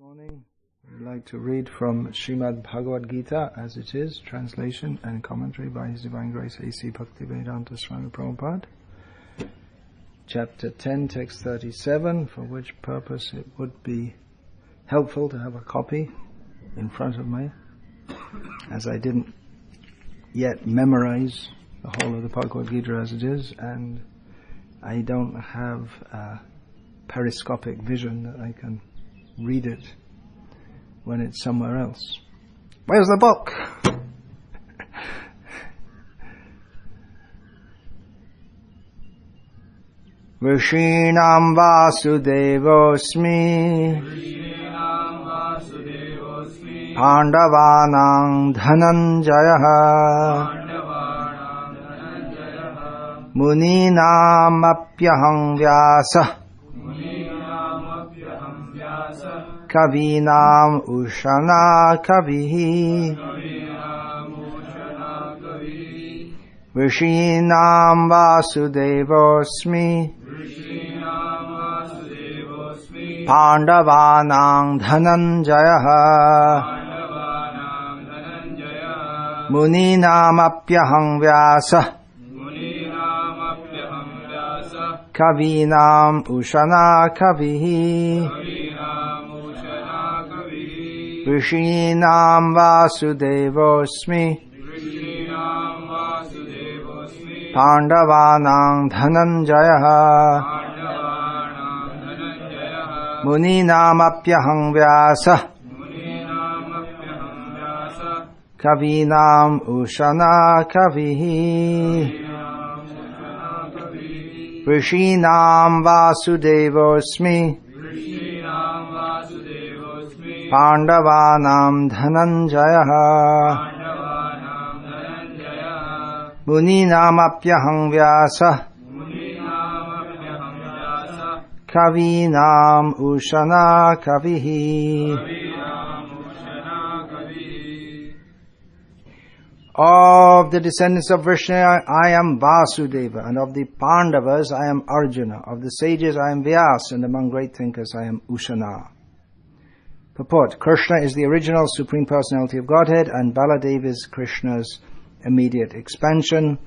Morning. I'd like to read from Srimad Bhagavad Gita as it is, translation and commentary by His Divine Grace A.C. Bhaktivedanta Swami Prabhupada. Chapter 10, text 37, for which purpose it would be helpful to have a copy in front of me, as I didn't yet memorize the whole of the Bhagavad Gita as it is, and I don't have a periscopic vision that I can read it when it's somewhere else. Where's the book? Vrishinam Vasudevosmi Pandavanam Dhananjaya Muninam Apyaham Vyasa Kavinam Ushana Kavihi Vrishinam Vasudevosmi Pandavanam Dhananjaya Muninam Apyaham Vyasa Kavinam Ushana Kavihi Vrishinam Vasudevosmi Pandavanam Dhananjaya Muninam Apyaham Vyasa Kavinam Ushana Kavihi Vrishinam Vasudevosmi Pandavanam Dhananjaya Muninam Apyaham Vyasa Kavinam Ushana Kavihi. Of the descendants of Vishnu, I am Vasudeva, and of the Pandavas, I am Arjuna. Of the sages, I am Vyasa, and among great thinkers, I am Ushana. Purport: Krishna is the original Supreme Personality of Godhead, and Baladev is Krishna's immediate expansion.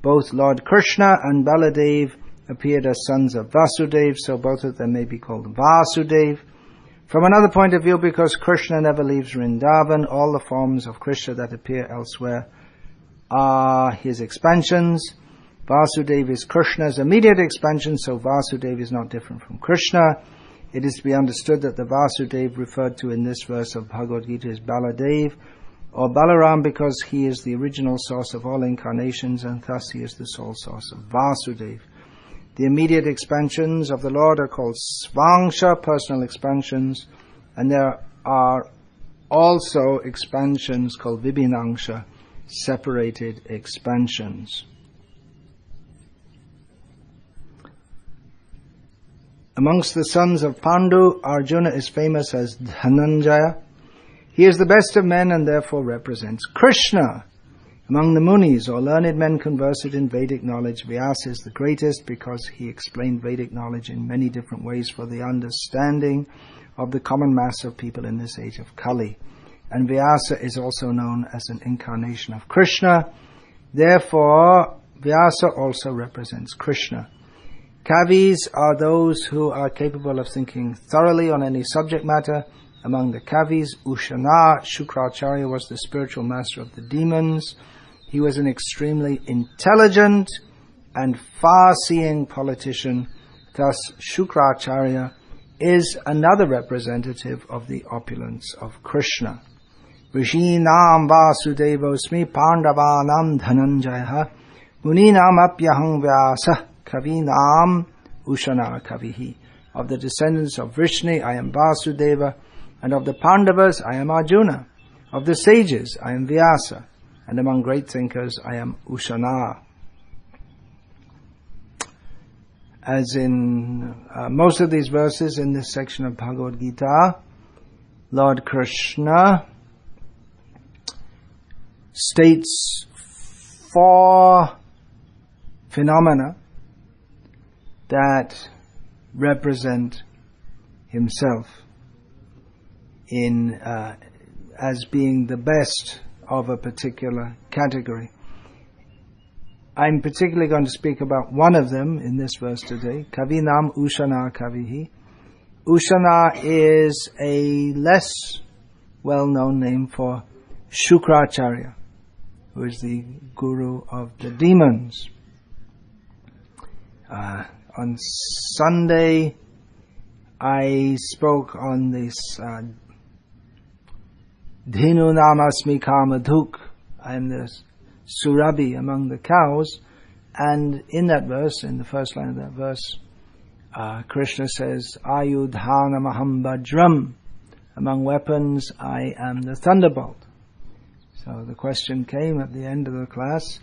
Both Lord Krishna and Baladev appeared as sons of Vasudev, so both of them may be called Vasudev. From another point of view, because Krishna never leaves Vrindavan, all the forms of Krishna that appear elsewhere are his expansions. Vasudev is Krishna's immediate expansion, so Vasudev is not different from Krishna. It is to be understood that the Vasudev referred to in this verse of Bhagavad Gita is Baladev, or Balaram, because he is the original source of all incarnations, and thus he is the sole source of Vasudev. The immediate expansions of the Lord are called Svangsha, personal expansions, and there are also expansions called Vibhinangsha, separated expansions. Amongst the sons of Pandu, Arjuna is famous as Dhananjaya. He is the best of men and therefore represents Krishna. Among the Munis, or learned men conversed in Vedic knowledge, Vyasa is the greatest because he explained Vedic knowledge in many different ways for the understanding of the common mass of people in this age of Kali. And Vyasa is also known as an incarnation of Krishna. Therefore, Vyasa also represents Krishna. Kavis are those who are capable of thinking thoroughly on any subject matter. Among the Kavis, Ushana Shukracharya was the spiritual master of the demons. He was an extremely intelligent and far-seeing politician. Thus, Shukracharya is another representative of the opulence of Krishna. Vrishinam Vasudevosmi Pandavanam Dhananjaya Muninam Apyaham Vyasa Kavinam Ushana Kavihi. Of the descendants of Vishnu, I am Vasudeva, and of the Pandavas, I am Arjuna. Of the sages, I am Vyasa, and among great thinkers, I am Ushana. As in most of these verses in this section of Bhagavad Gita, Lord Krishna states 4 phenomena that represent himself. in as being the best of a particular category. I'm particularly going to speak about one of them in this verse today, Kavinam Ushana Kavihi. Ushana is a less well-known name for Shukracharya, who is the guru of the demons. On Sunday, I spoke on this Dhinu Namasmi Kamadhuk. I am the Surabhi among the cows. And in that verse, in the first line of that verse, Krishna says, Ayudhanamaham Bajram. Among weapons, I am the thunderbolt. So the question came at the end of the class,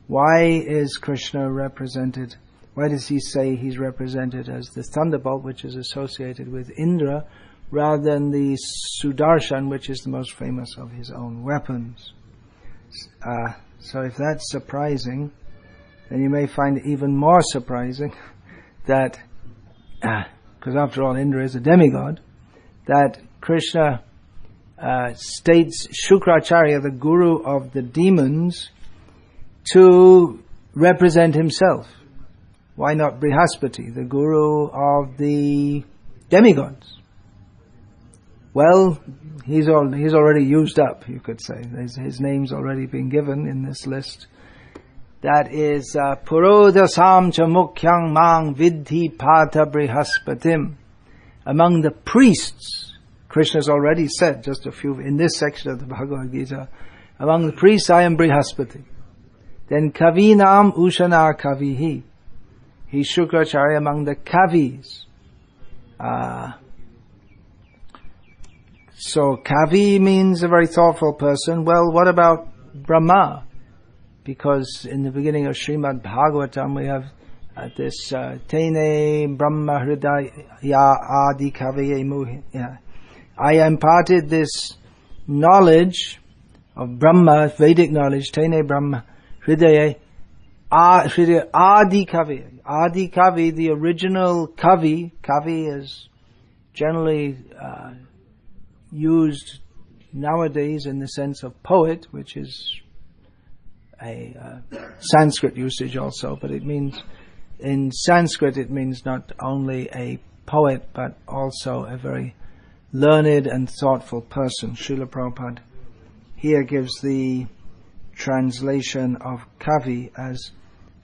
why is Krishna represented, why does he say he's represented as the thunderbolt, which is associated with Indra, rather than the Sudarshan, which is the most famous of his own weapons? So if that's surprising, then you may find it even more surprising that, because after all Indra is a demigod, that Krishna states Shukracharya, the guru of the demons, to represent himself. Why not Brihaspati, the guru of the demigods? Well, he's already used up, you could say. His name's already been given in this list. That is Purodasam cha mukhyang mang vidhi pata Brihaspatim. Among the priests, Krishna's already said, just a few, in this section of the Bhagavad Gita, among the priests I am Brihaspati. Then Kavinam Ushana Kavihi. He's Shukracharya among the Kavis. So Kavi means a very thoughtful person. Well, what about Brahma? Because in the beginning of Srimad Bhagavatam we have this Tene Brahma Hridaya Adi Kaviye Muhi. I imparted this knowledge of Brahma, Vedic knowledge, Tene Brahma Hridaya Adi Kavi. Adi Kavi, the original Kavi. Kavi is generally used nowadays in the sense of poet, which is a Sanskrit usage also, but it means, in Sanskrit it means not only a poet but also a very learned and thoughtful person. Srila Prabhupada here gives the translation of Kavi as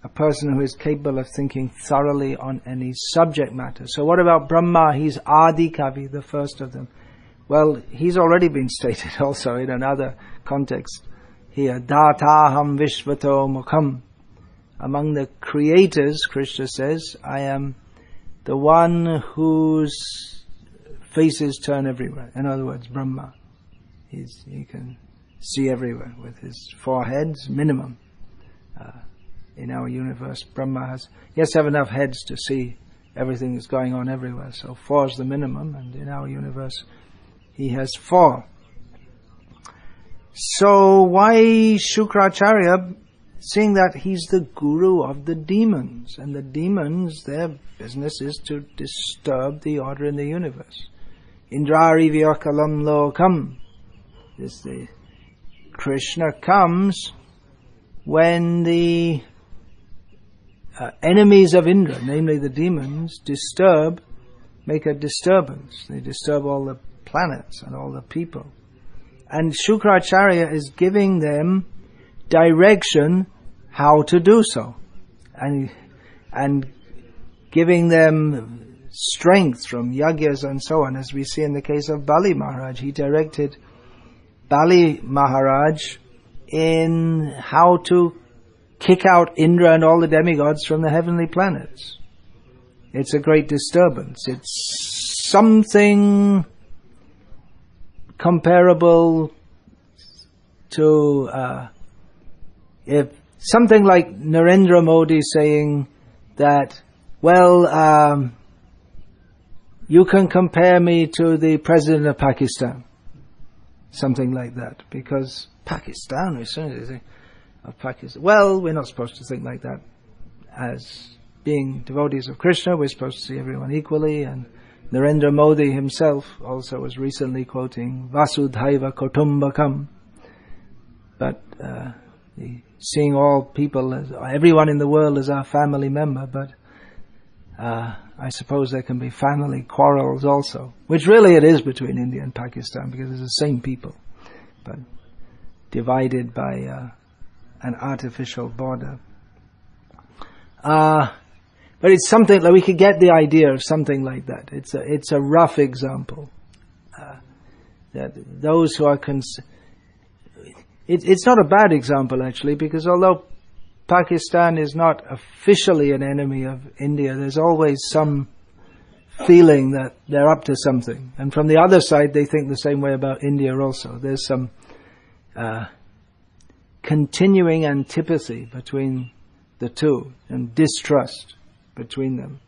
a person who is capable of thinking thoroughly on any subject matter. So what about Brahma? He's Adi Kavi, the first of them. Well, he's already been stated also in another context here. Dataham Vishvato Mukham. Among the creators, Krishna says, I am the one whose faces turn everywhere. In other words, Brahma. He can see everywhere with his 4 heads, minimum. In our universe, Brahma has to have enough heads to see everything that's going on everywhere. So 4 is the minimum, and in our universe, he has 4. So why Shukracharya, seeing that he's the guru of the demons, and the demons, their business is to disturb the order in the universe. Indrari vyakalam lokam. Krishna comes when the enemies of Indra, namely the demons, make a disturbance. They disturb all the planets and all the people. And Shukracharya is giving them direction how to do so. And giving them strength from yagyas and so on, as we see in the case of Bali Maharaj. He directed Bali Maharaj in how to kick out Indra and all the demigods from the heavenly planets. It's a great disturbance. It's something comparable to if something like Narendra Modi saying that, well, you can compare me to the president of Pakistan. Something like that. Because Pakistan, we certainly think of Pakistan. Well, we're not supposed to think like that. As being devotees of Krishna, we're supposed to see everyone equally and Narendra Modi himself also was recently quoting Vasudhaiva Kutumbakam. But seeing all people, everyone in the world as our family member, but I suppose there can be family quarrels also, which really it is between India and Pakistan, because it's the same people, but divided by an artificial border. But it's something like we could get the idea of something like that. It's a rough example that those who are it's not a bad example actually, because although Pakistan is not officially an enemy of India, there's always some feeling that they're up to something, and from the other side they think the same way about India also. There's some continuing antipathy between the two and distrust between them.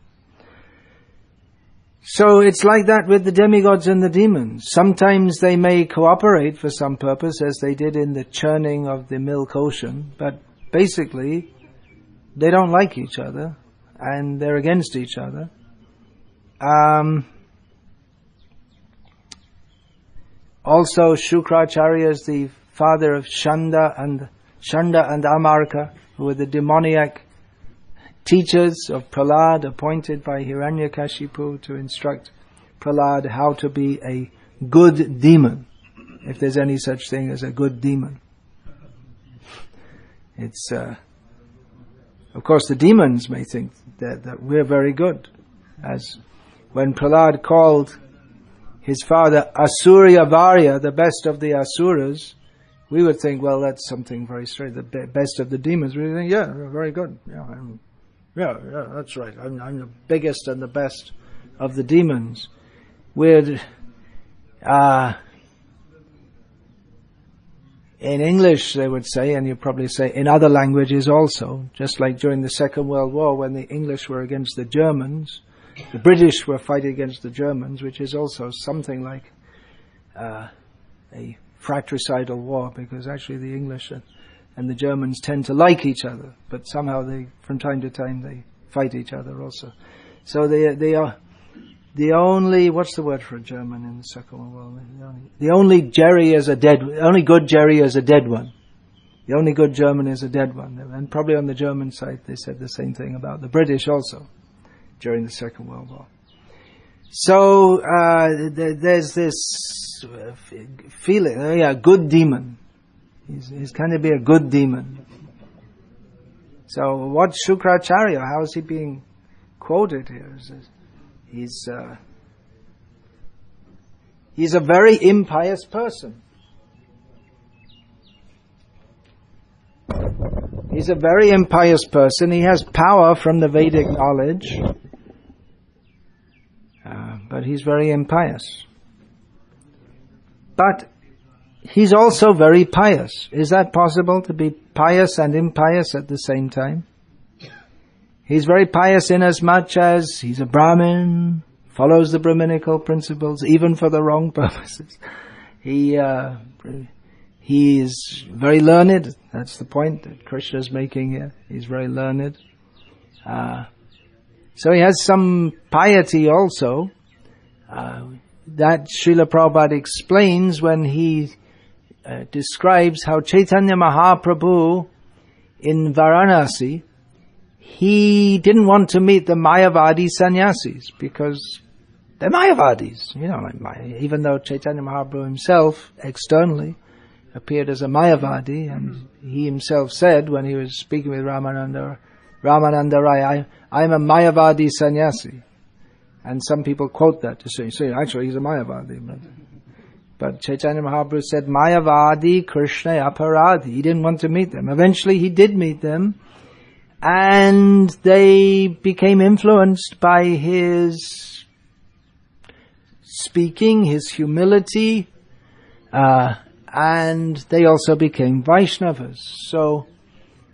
So it's like that with the demigods and the demons. Sometimes they may cooperate for some purpose, as they did in the churning of the milk ocean, but basically they don't like each other and they're against each other. Also, Shukracharya is the father of Shanda and Amarka, who were the demoniac teachers of Prahlad, appointed by Hiranyakashipu to instruct Prahlad how to be a good demon, if there's any such thing as a good demon. It's, of course, the demons may think that we're very good. As when Prahlad called his father Asurya Varya, the best of the Asuras, we would think, well, that's something very strange, the best of the demons. We would think, yeah, very good. Yeah, that's right. I'm the biggest and the best of the demons. In English they would say, and you probably say in other languages also, just like during the Second World War when the English were against the Germans, the British were fighting against the Germans, which is also something like a fratricidal war, because actually the English and the Germans tend to like each other, but somehow from time to time they fight each other also. So they are the only, what's the word for a German in the Second World War? The only good Jerry is a dead one. The only good German is a dead one. And probably on the German side they said the same thing about the British also during the Second World War. So there's this feeling, good demon. He's going to be a good demon. So what Shukracharya, how is he being quoted here? He's a very impious person. He's a very impious person. He has power from the Vedic knowledge, but he's very impious. But he's also very pious. Is that possible, to be pious and impious at the same time? He's very pious inasmuch as he's a Brahmin, follows the Brahminical principles, even for the wrong purposes. He is very learned. That's the point that Krishna is making here. He's very learned. So he has some piety also. That Srila Prabhupada explains when he describes how Chaitanya Mahaprabhu in Varanasi, he didn't want to meet the Mayavadi sannyasis because they're Mayavadis, even though Chaitanya Mahaprabhu himself externally appeared as a Mayavadi, and he himself said when he was speaking with Ramananda Rai, I'm a Mayavadi sannyasi. And some people quote that to say actually he's a Mayavadi. But Chaitanya Mahaprabhu said, Mayavadi Krishna Aparadhi. He didn't want to meet them. Eventually he did meet them, and they became influenced by his speaking, his humility, and they also became Vaishnavas. So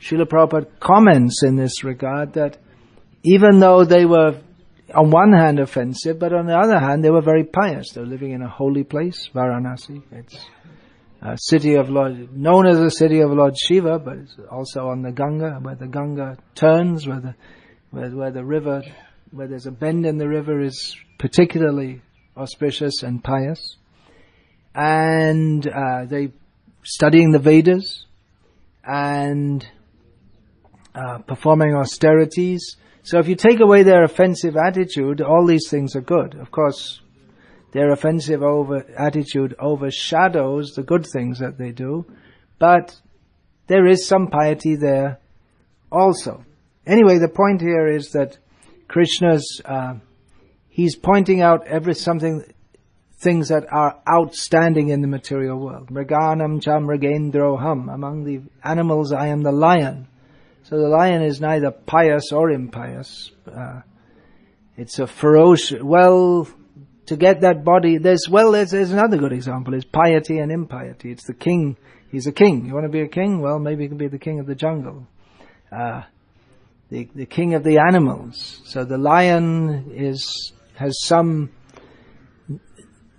Srila Prabhupada comments in this regard that even though they were on one hand offensive, but on the other hand they were very pious. They were living in a holy place, Varanasi. It's a city of Lord, known as the city of Lord Shiva, but it's also on the Ganga, where the Ganga turns, where the river, where there's a bend in the river is particularly auspicious and pious. And they studying the Vedas and performing austerities. So if you take away their offensive attitude, all these things are good. Of course, their offensive attitude overshadows the good things that they do, but there is some piety there also. Anyway, the point here is that Krishna's, he's pointing out things that are outstanding in the material world. Mriganam cha mrigendroham. Among the animals, I am the lion. So the lion is neither pious or impious. It's a ferocious, to get that body, there's another good example, is piety and impiety. It's the king. He's a king. You want to be a king? Well, maybe you can be the king of the jungle. The king of the animals. So the lion has some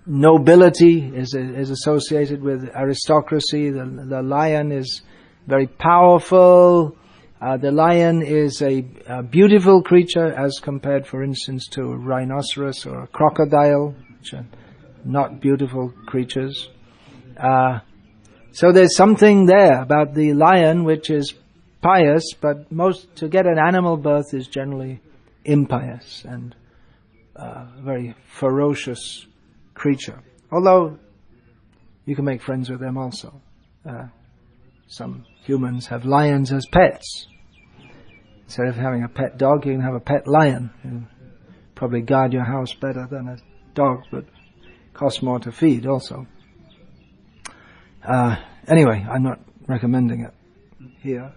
nobility, is associated with aristocracy. The lion is very powerful. The lion is a beautiful creature as compared, for instance, to a rhinoceros or a crocodile, which are not beautiful creatures. So there's something there about the lion which is pious, but to get an animal birth is generally impious and a very ferocious creature. Although you can make friends with them also. Some humans have lions as pets. Instead of having a pet dog, you can have a pet lion. You probably guard your house better than a dog, but costs more to feed also. Anyway, I'm not recommending it here.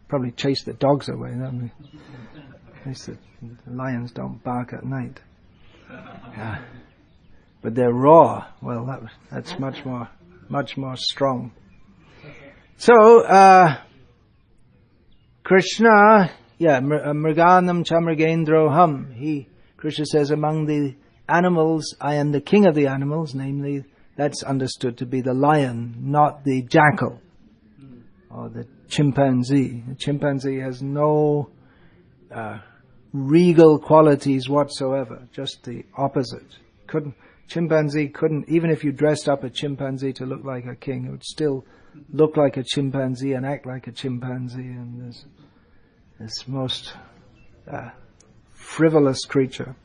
Probably chase the dogs away. At least the lions don't bark at night. But they're raw. Well, that's much more strong. So, Krishna, Mriganam cha mrigendroham. Krishna says, among the animals, I am the king of the animals, namely, that's understood to be the lion, not the jackal or the chimpanzee. The chimpanzee has no regal qualities whatsoever, just the opposite. Chimpanzee couldn't, even if you dressed up a chimpanzee to look like a king, it would still look like a chimpanzee and act like a chimpanzee, and there's this most frivolous creature.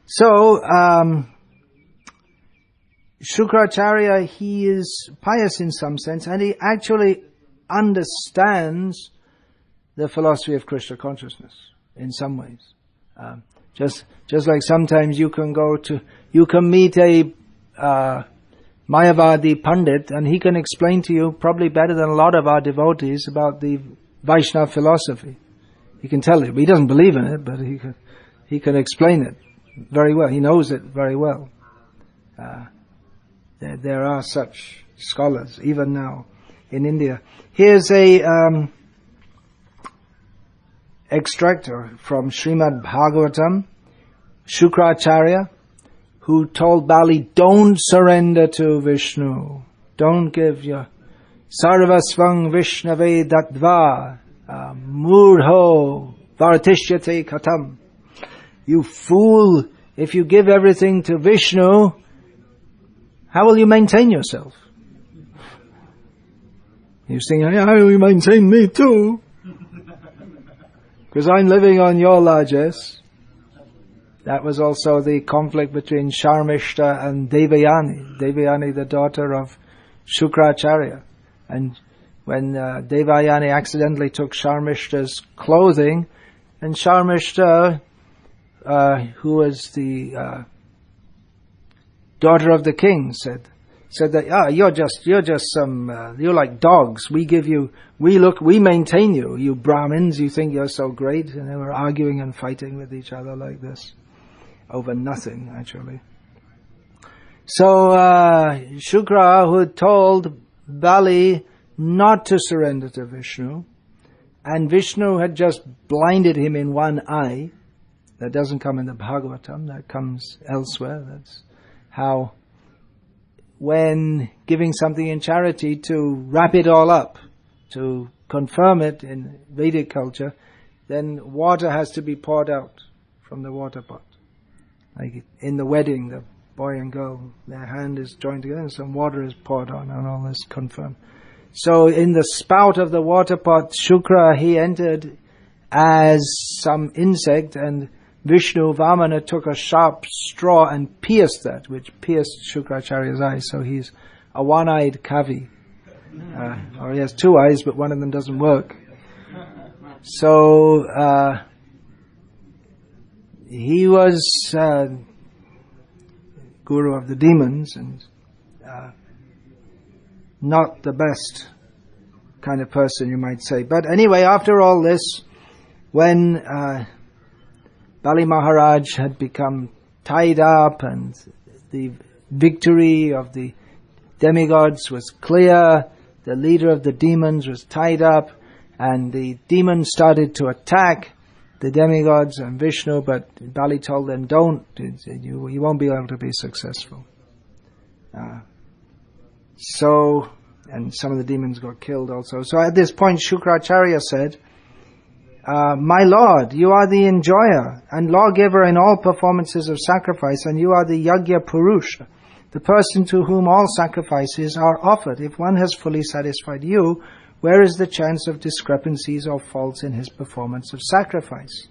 So, Shukracharya, he is pious in some sense, and he actually understands the philosophy of Krishna consciousness in some ways. Just like sometimes you can meet a Mayavadi Pandit, and he can explain to you probably better than a lot of our devotees about the Vaishnava philosophy. He can tell you, but he doesn't believe in it, but he can explain it very well. He knows it very well. There are such scholars even now in India. Here's a extractor from Srimad Bhagavatam, Shukracharya, who told Bali, don't surrender to Vishnu. Don't give your sarvasvang vishnave dattva murho vartishyate katam. You fool, if you give everything to Vishnu, how will you maintain yourself? You're saying, how will you maintain me too? Because I'm living on your largesse. That was also the conflict between Sharmishta and Devayani. Devayani, the daughter of Shukracharya. And when Devayani accidentally took Sharmishta's clothing, and Sharmishta, who was the daughter of the king, said that, you're like dogs. We maintain you. You Brahmins, you think you're so great. And they were arguing and fighting with each other like this. Over nothing, actually. So, Shukra, who had told Bali not to surrender to Vishnu, and Vishnu had just blinded him in one eye. That doesn't come in the Bhagavatam, that comes elsewhere. That's how, when giving something in charity, to wrap it all up, to confirm it in Vedic culture, then water has to be poured out from the water pot. Like in the wedding, the boy and girl, their hand is joined together and some water is poured on, and all this confirmed. So in the spout of the water pot, Shukra, he entered as some insect, and Vishnu, Vamana, took a sharp straw and pierced that, which pierced Shukracharya's eye. So he's a one-eyed Kavi. Or he has two eyes, but one of them doesn't work. So he was guru of the demons, and not the best kind of person, you might say. But anyway, after all this, when Bali Maharaj had become tied up and the victory of the demigods was clear, the leader of the demons was tied up, and the demons started to attack the demigods and Vishnu, but Bali told them, don't, you won't be able to be successful. And some of the demons got killed also. So at this point, Shukracharya said, my Lord, you are the enjoyer and lawgiver in all performances of sacrifice, and you are the Yajna Purusha, the person to whom all sacrifices are offered. If one has fully satisfied you, where is the chance of discrepancies or faults in his performance of sacrifice?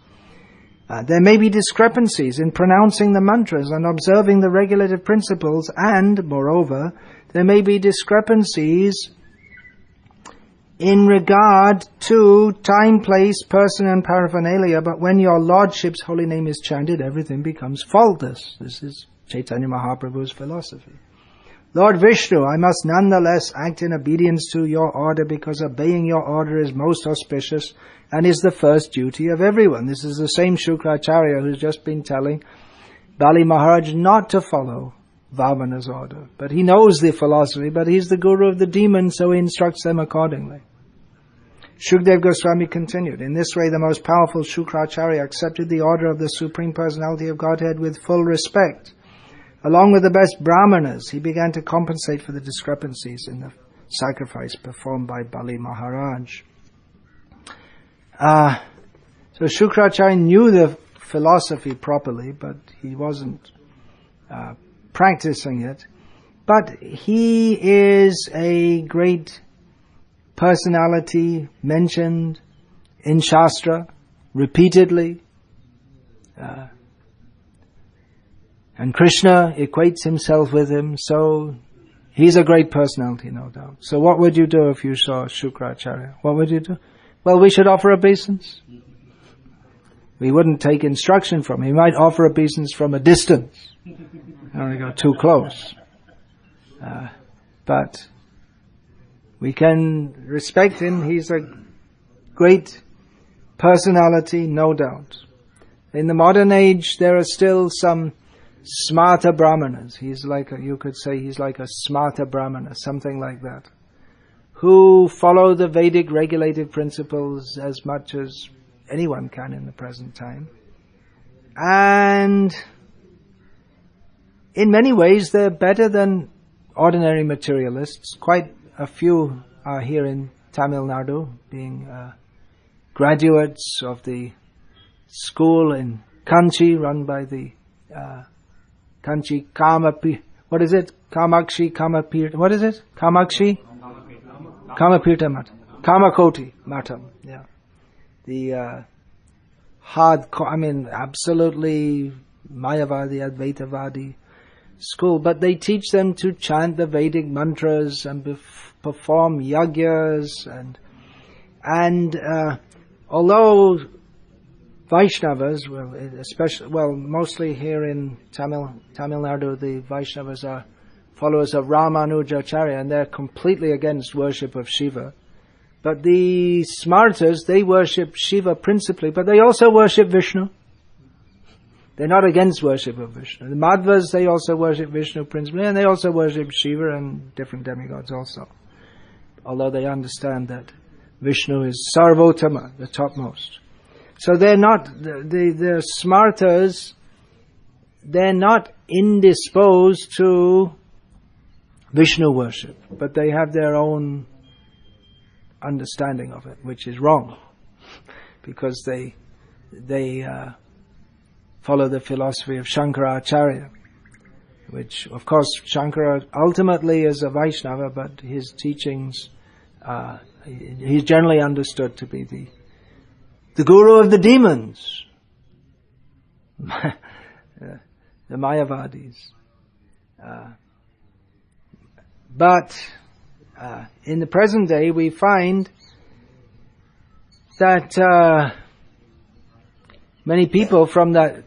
There may be discrepancies in pronouncing the mantras and observing the regulative principles, and, moreover, there may be discrepancies in regard to time, place, person and paraphernalia, but when your Lordship's holy name is chanted, everything becomes faultless. This is Chaitanya Mahaprabhu's philosophy. Lord Vishnu, I must nonetheless act in obedience to your order, because obeying your order is most auspicious and is the first duty of everyone. This is the same Shukracharya who's just been telling Bali Maharaj not to follow Vamana's order. But he knows the philosophy, but he's the guru of the demons, so he instructs them accordingly. Shukdev Goswami continued, in this way the most powerful Shukracharya accepted the order of the Supreme Personality of Godhead with full respect. Along with the best brahmanas, he began to compensate for the discrepancies in the sacrifice performed by Bali Maharaj. So Shukracharya knew the philosophy properly, but he wasn't practicing it. But he is a great personality mentioned in Shastra repeatedly. And Krishna equates himself with him, so he's a great personality, no doubt. So what would you do if you saw Shukracharya? What would you do? Well, we should offer obeisance. We wouldn't take instruction from him. He might offer obeisance from a distance. Don't want to go too close. But we can respect him. He's a great personality, no doubt. In the modern age, there are still some smarta brahmanas. You could say he's like a smarta brahmana, something like that, who follow the Vedic regulative principles as much as anyone can in the present time. And in many ways they're better than ordinary materialists. Quite a few are here in Tamil Nadu, being graduates of the school in Kanchi, run by the Kanchi Kamakshi Kamapirta. What is it? Kamakshi? Kamapirta Matam. Kamakoti Matam. Yeah. The absolutely Mayavadi, Advaitavadi school. But they teach them to chant the Vedic mantras and perform yagyas and although Vaishnavas, mostly here in Tamil Nadu, the Vaishnavas are followers of Ramanujacharya, and they're completely against worship of Shiva. But the Smartas, they worship Shiva principally, but they also worship Vishnu. They're not against worship of Vishnu. The Madhvas, they also worship Vishnu principally, and they also worship Shiva and different demigods also. Although they understand that Vishnu is Sarvotama, the topmost. So they're not, the Smartas, they're not indisposed to Vishnu worship, but they have their own understanding of it, which is wrong. because they follow the philosophy of Shankaracharya, which, of course, Shankara ultimately is a Vaishnava, but his teachings, he's generally understood to be the guru of the demons, the Mayavadis. But in the present day, we find that many people from that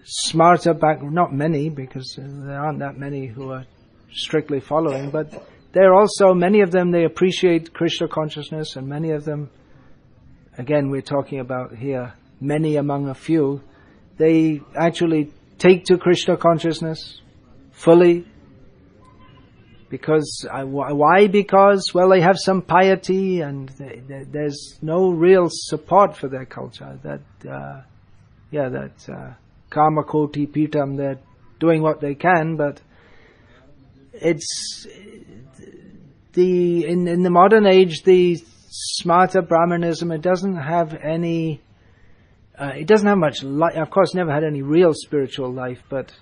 smarter not many, because there aren't that many who are strictly following, but they're also, many of them, they appreciate Krishna consciousness, and many of them, again, we're talking about here, many among a few, they actually take to Krishna consciousness fully. Because, why? Because, well, they have some piety, and there's no real support for their culture. Karma koti pitam, they're doing what they can, but it's in the modern age, the smarta Brahmanism, it doesn't have any, it doesn't have much life. Of course, never had any real spiritual life, but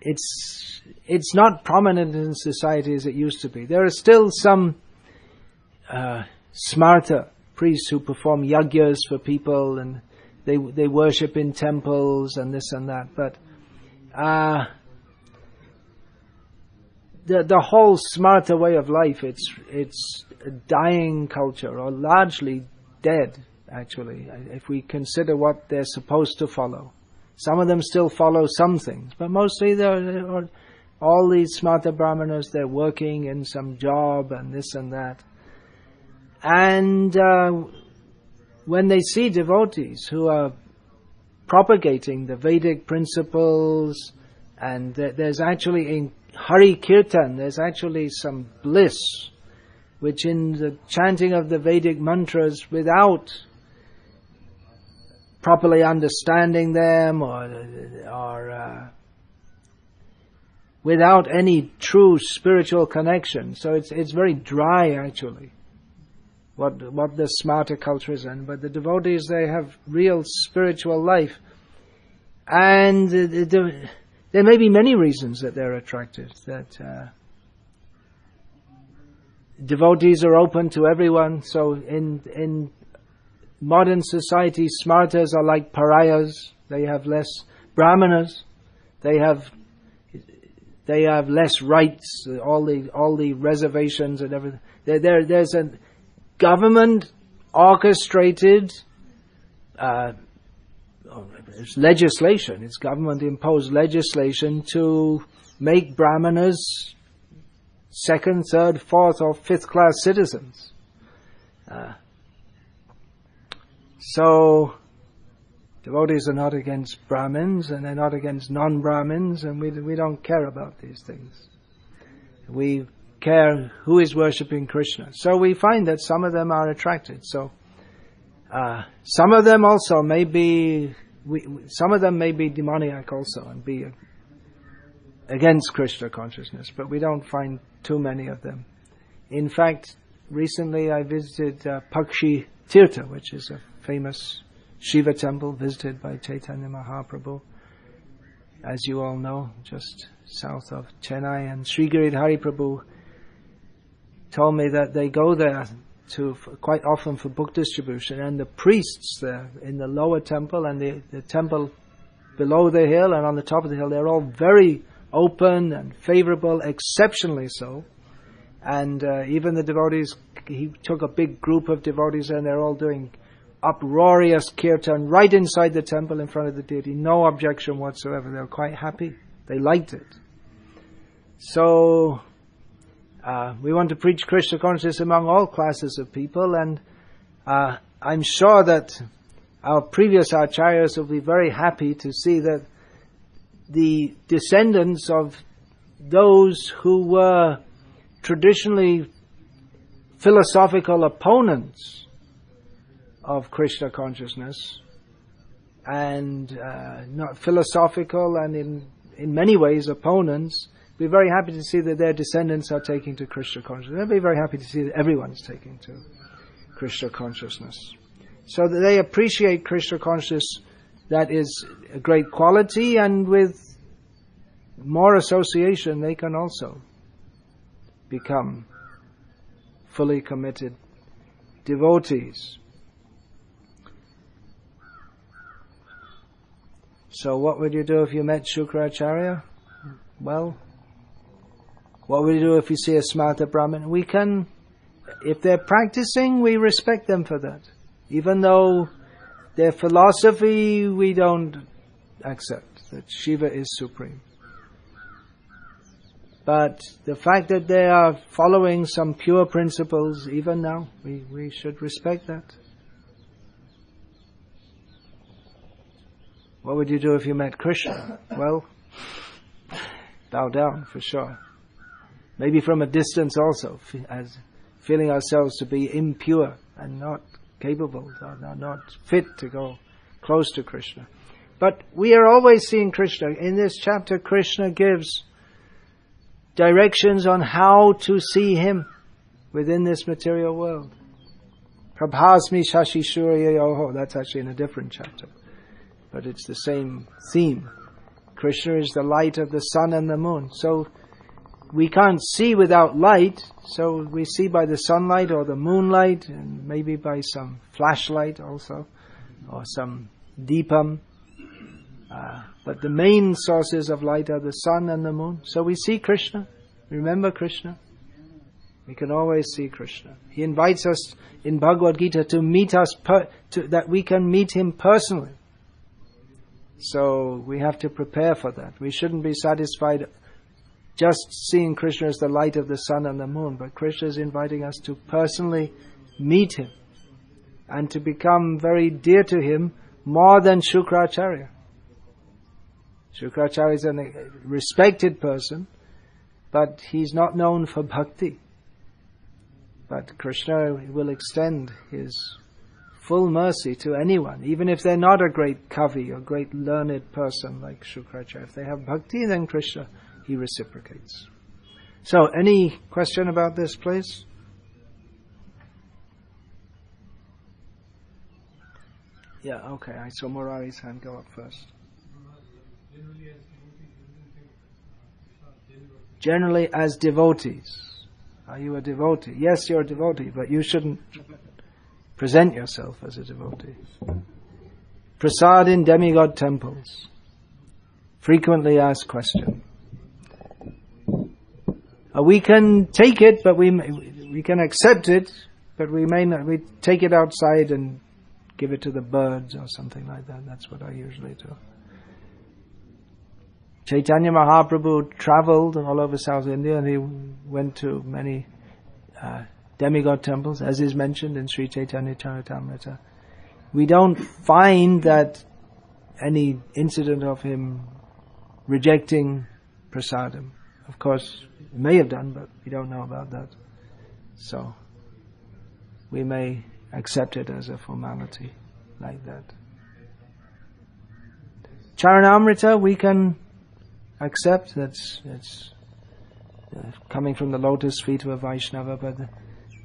it's not prominent in society as it used to be. There are still some smarta priests who perform yagyas for people, and they worship in temples and this and that. But the whole smarta way of life, it's a dying culture, or largely dead, actually, if we consider what they're supposed to follow. Some of them still follow some things, but mostly all these smarta brahmanas, they're working in some job and this and that. And when they see devotees who are propagating the Vedic principles, and there's actually in Hari Kirtan, there's actually some bliss, which in the chanting of the Vedic mantras without properly understanding them, or without any true spiritual connection. So it's very dry, actually, what the smarta culture is in. But the devotees, they have real spiritual life. And there may be many reasons that they're attracted. That devotees are open to everyone. So in modern society, smartas are like pariahs. They have less brahmanas. They have less rights. All the reservations and everything. There's a government orchestrated legislation. It's government imposed legislation to make brahmanas second, third, fourth, or fifth class citizens. So devotees are not against Brahmins, and they're not against non-Brahmins, and we don't care about these things. We care who is worshipping Krishna. So we find that some of them are attracted. So some of them also may be, some of them may be demoniac also and be against Krishna consciousness, but we don't find too many of them. In fact, recently I visited Pakshi Tirtha, which is a famous Shiva temple visited by Chaitanya Mahaprabhu, as you all know, just south of Chennai. And Sri Giridhari Prabhu told me that they go there quite often for book distribution, and the priests there in the lower temple and the temple below the hill and on the top of the hill, they're all very open and favorable, exceptionally so. And even the devotees, he took a big group of devotees and they're all doing uproarious kirtan right inside the temple in front of the deity. No objection whatsoever. They were quite happy. They liked it. So we want to preach Krishna consciousness among all classes of people, and I'm sure that our previous acharyas will be very happy to see that the descendants of those who were traditionally philosophical opponents of Krishna consciousness, and not philosophical and in many ways opponents, we're very happy to see that their descendants are taking to Krishna consciousness. They'll be very happy to see that everyone's taking to Krishna consciousness. So that they appreciate Krishna consciousness, that is a great quality, and with more association they can also become fully committed devotees. So what would you do if you met Shukracharya? Well, what would you do if you see a Smarta Brahmin? We can, if they're practicing, we respect them for that. Even though their philosophy we don't accept, that Shiva is supreme. But the fact that they are following some pure principles, even now, we should respect that. What would you do if you met Krishna? Well, bow down for sure. Maybe from a distance also, as feeling ourselves to be impure and not capable, not fit to go close to Krishna. But we are always seeing Krishna. In this chapter, Krishna gives directions on how to see Him within this material world. Prabhasmi Shashi Surya Yoho, that's actually in a different chapter. But it's the same theme. Krishna is the light of the sun and the moon. So we can't see without light, so we see by the sunlight or the moonlight, and maybe by some flashlight also, or some deepam. But the main sources of light are the sun and the moon. So we see Krishna. Remember Krishna. We can always see Krishna. He invites us in Bhagavad Gita to meet us, that we can meet Him personally. So we have to prepare for that. We shouldn't be satisfied just seeing Krishna as the light of the sun and the moon, but Krishna is inviting us to personally meet Him and to become very dear to Him more than Shukracharya. Shukracharya is a respected person, but he's not known for bhakti. But Krishna will extend His full mercy to anyone, even if they're not a great kavi or great learned person like Shukracharya. If they have bhakti, then Krishna, He reciprocates. So, any question about this, please? Yeah, okay. I saw Murari's hand go up first. Generally as devotees. Are you a devotee? Yes, you're a devotee, but you shouldn't present yourself as a devotee. Prasad in demigod temples. Frequently asked question. We can take it, but we can accept it, but we may not. We take it outside and give it to the birds or something like that. That's what I usually do. Chaitanya Mahaprabhu travelled all over South India, and he went to many demigod temples, as is mentioned in Sri Chaitanya Charitamrita. We don't find that any incident of him rejecting prasadam. Of course, he may have done, but we don't know about that. So, we may accept it as a formality like that. Charanamrita we can accept. That's coming from the lotus feet of a Vaishnava,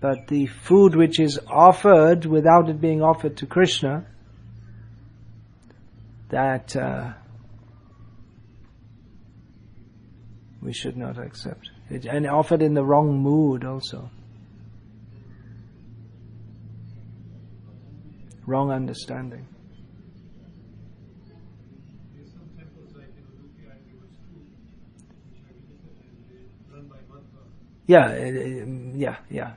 but the food which is offered without it being offered to Krishna, that we should not accept. And offered in the wrong mood also. Wrong understanding. Yeah.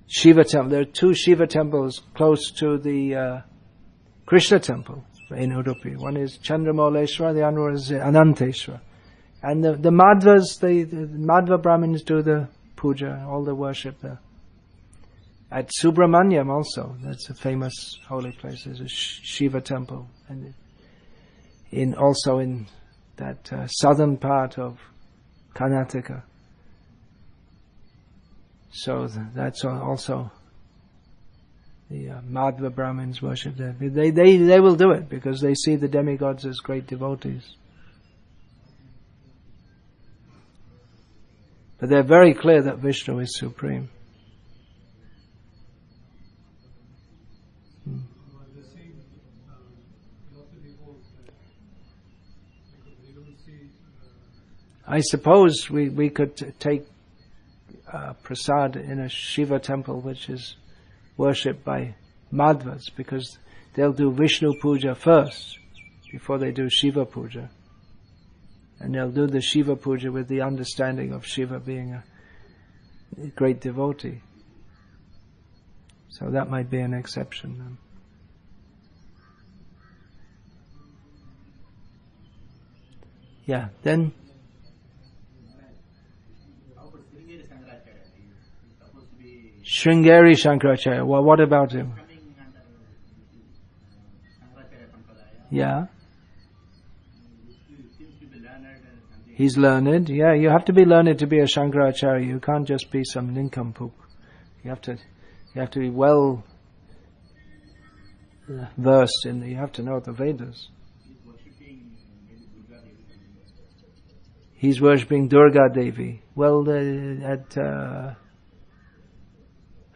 Shiva temple. There are two Shiva temples close to the Krishna temple in Udupi. One is Chandramauleshwar, the other is Ananteshwar. And the Madhvas, the Madhva Brahmins do the puja, all the worship there. At Subramanyam also, that's a famous holy place. There's a Shiva temple, and also in that southern part of Karnataka. So that's also the Madhva Brahmins worship there. They will do it because they see the demigods as great devotees. But they're very clear that Vishnu is supreme. I suppose we could take prasad in a Shiva temple which is worshipped by Madhvas, because they'll do Vishnu puja first before they do Shiva puja. And they'll do the Shiva puja with the understanding of Shiva being a great devotee. So that might be an exception then. Yeah, then Sringeri Shankaracharya. Well, what about him? Yeah. He's learned. Yeah, you have to be learned to be a Shankaracharya. You can't just be some nincompoop. You have to be well versed in. You have to know the Vedas. He's worshipping Durga Devi. Well,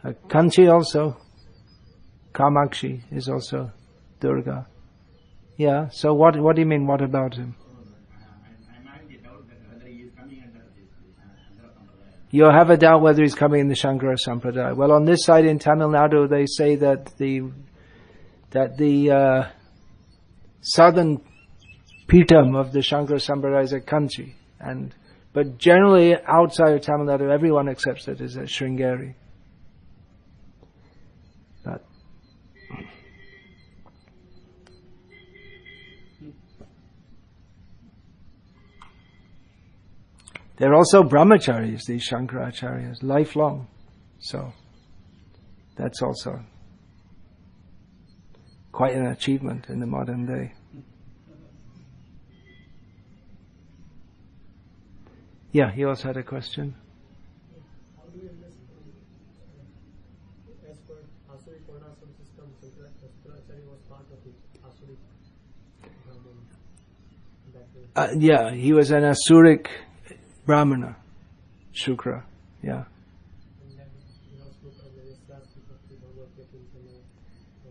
at Kanchi also, Kamakshi is also Durga. Yeah. So what do you mean? What about him? You have a doubt whether he's coming in the Shankara Sampradaya. Well, on this side in Tamil Nadu, they say that the southern Pitam of the Shankara Sampradaya is at Kanchi, but generally outside of Tamil Nadu, everyone accepts it as a Sringeri. But they're also brahmacharis, these Shankaracharyas, lifelong. So that's also quite an achievement in the modern day. Yeah, he also had a question. How do we understand, as per Asuric Varnashram system, Shankaracharya was part of it, Asuric Brahman? Yeah, he was an Asuric Brahmana, Shukra, yeah.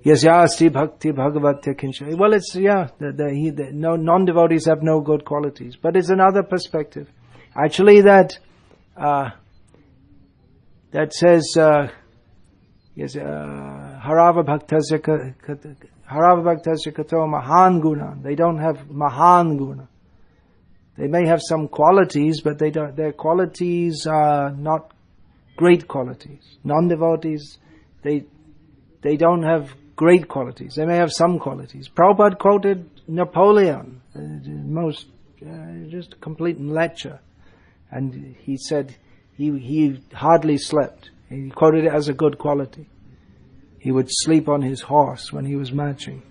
Yes, Yasti Bhakti Bhagavatya Kincha. Well, it's, yeah, non-devotees have no good qualities. But it's another perspective. Actually, that says, yes, Harava Bhaktasya Kato Mahan Guna. They don't have Mahan Guna. They may have some qualities, but their qualities are not great qualities. Non-devotees, they don't have great qualities. They may have some qualities. Prabhupada quoted Napoleon, just a complete lecture. And he said he hardly slept. He quoted it as a good quality. He would sleep on his horse when he was marching.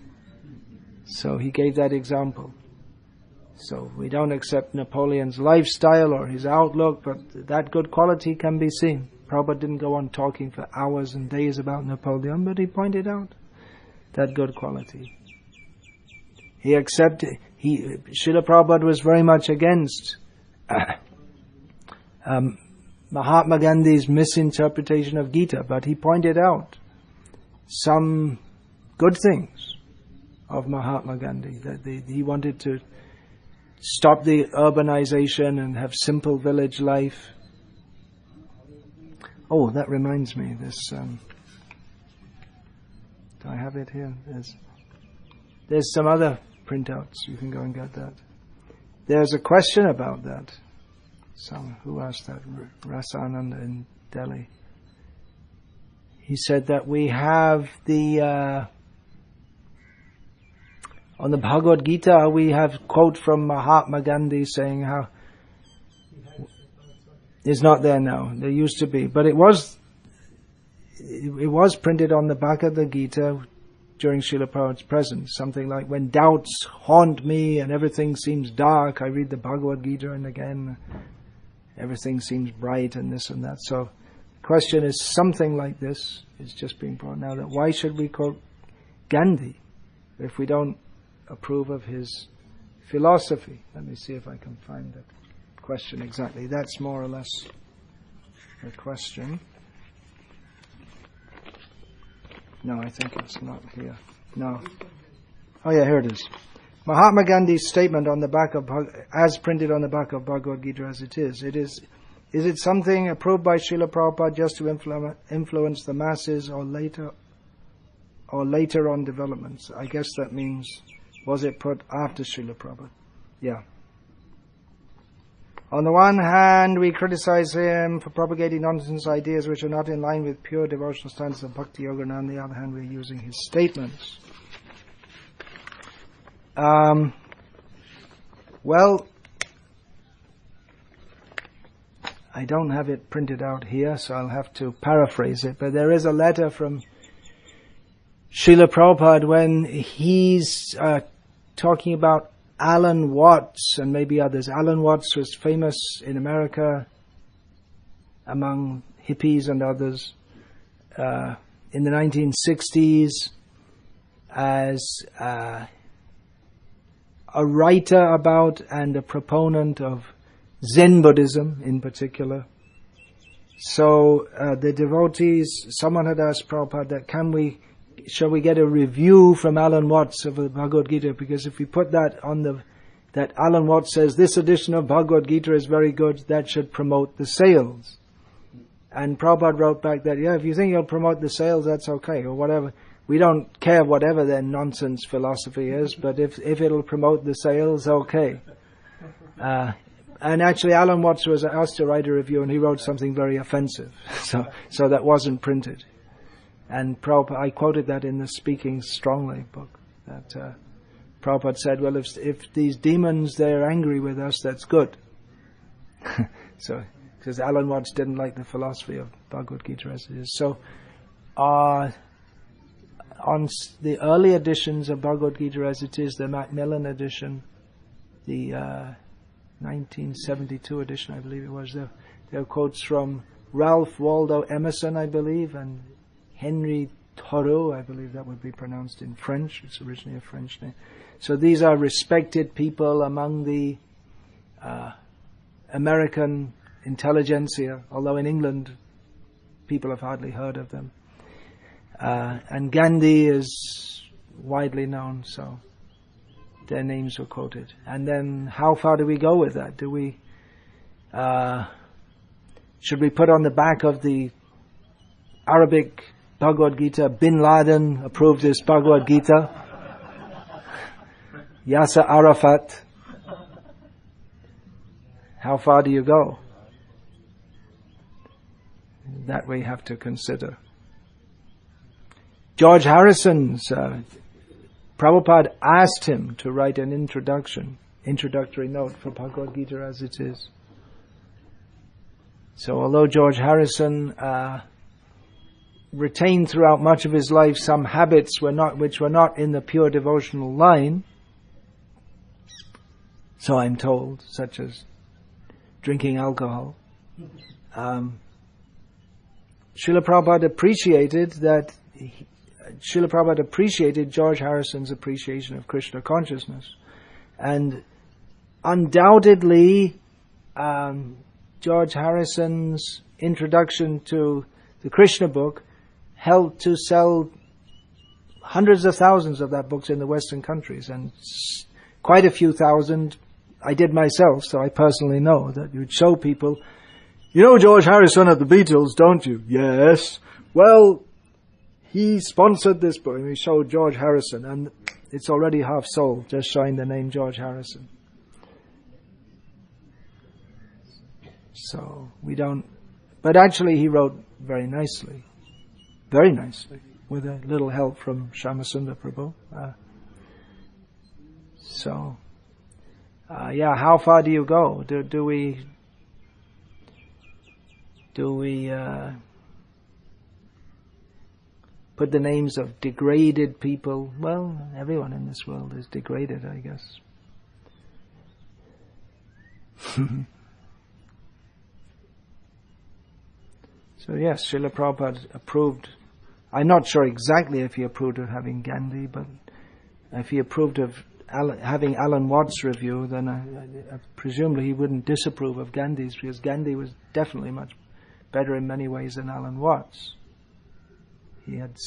So he gave that example. So we don't accept Napoleon's lifestyle or his outlook, but that good quality can be seen. Prabhupada didn't go on talking for hours and days about Napoleon, but he pointed out that good quality. He accepted, Srila Prabhupada was very much against Mahatma Gandhi's misinterpretation of Gita, but he pointed out some good things of Mahatma Gandhi, that he wanted to stop the urbanization and have simple village life. Oh, that reminds me, this, do I have it here? There's some other printouts, you can go and get that. There's a question about that. Who asked that? Rasananda in Delhi. He said that we have on the Bhagavad Gita, we have quote from Mahatma Gandhi saying how it's not there now. There used to be, but it was printed on the back of the Gita during Srila Prabhupada's presence. Something like, when doubts haunt me and everything seems dark, I read the Bhagavad Gita and again everything seems bright and this and that. So the question is something like this is just being brought now, that why should we quote Gandhi if we don't approve of his philosophy? Let me see if I can find the question exactly. That's more or less the question. No, I think it's not here. No. Oh yeah, here it is. Mahatma Gandhi's statement on the back of, as printed on the back of Bhagavad Gita as it is it something approved by Srila Prabhupada just to influence the masses or later on developments? I guess that means, was it put after Srila Prabhupada? Yeah. On the one hand, we criticize him for propagating nonsense ideas which are not in line with pure devotional standards of Bhakti Yoga, and on the other hand, we're using his statements. Well, I don't have it printed out here, so I'll have to paraphrase it, but there is a letter from Srila Prabhupada when he's talking about Alan Watts and maybe others. Alan Watts was famous in America among hippies and others in the 1960s as a writer about and a proponent of Zen Buddhism in particular. So the devotees, someone had asked Prabhupada that shall we get a review from Alan Watts of the Bhagavad Gita, because if we put that on that Alan Watts says this edition of Bhagavad Gita is very good, that should promote the sales. And Prabhupada wrote back that, yeah, if you think you'll promote the sales, that's okay, or whatever. We don't care whatever their nonsense philosophy is, but if it'll promote the sales, okay. And actually Alan Watts was asked to write a review and he wrote something very offensive, so that wasn't printed. And I quoted that in the Speaking Strongly book, that Prabhupada said, well, if these demons, they're angry with us, that's good. So, because Alan Watts didn't like the philosophy of Bhagavad Gita as it is. So, on the early editions of Bhagavad Gita as it is, the Macmillan edition, the 1972 edition, I believe it was, there are quotes from Ralph Waldo Emerson, I believe, and Henry Thoreau, I believe that would be pronounced in French. It's originally a French name. So these are respected people among the American intelligentsia, although in England people have hardly heard of them. And Gandhi is widely known, so their names were quoted. And then how far do we go with that? Should we put on the back of the Arabic Bhagavad Gita, Bin Laden approved this Bhagavad Gita, Yasser Arafat? How far do you go? That we have to consider. George Harrison's Prabhupada asked him to write an introductory note for Bhagavad Gita as it is. So although George Harrison retained throughout much of his life some habits which were not in the pure devotional line, so I'm told, such as drinking alcohol, Srila Prabhupada appreciated George Harrison's appreciation of Krishna consciousness. And undoubtedly, George Harrison's introduction to the Krishna book helped to sell hundreds of thousands of that books in the Western countries, and quite a few thousand I did myself, so I personally know that you'd show people, you know George Harrison of the Beatles, don't you? Yes. Well, he sponsored this book, and we showed George Harrison, and it's already half sold, just showing the name George Harrison. So, we don't, but actually he wrote very nicely, with a little help from Shyamasundar Prabhu. How far do you go? Do we put the names of degraded people? Well, everyone in this world is degraded, I guess. So yes, Srila Prabhupada approved. I'm not sure exactly if he approved of having Gandhi, but if he approved of having Alan Watts review, then presumably he wouldn't disapprove of Gandhi's, because Gandhi was definitely much better in many ways than Alan Watts. He had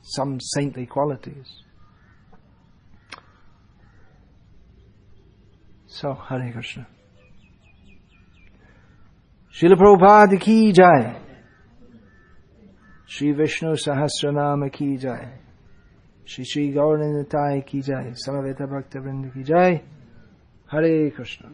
some saintly qualities. So, Hare Krishna. Srila Prabhupada ki jai. Shri Vishnu Sahasranama ki jai. Shri Shri Gauranitai ki jai. Samaveta Bhakta Vrinda ki jai. Hare Krishna.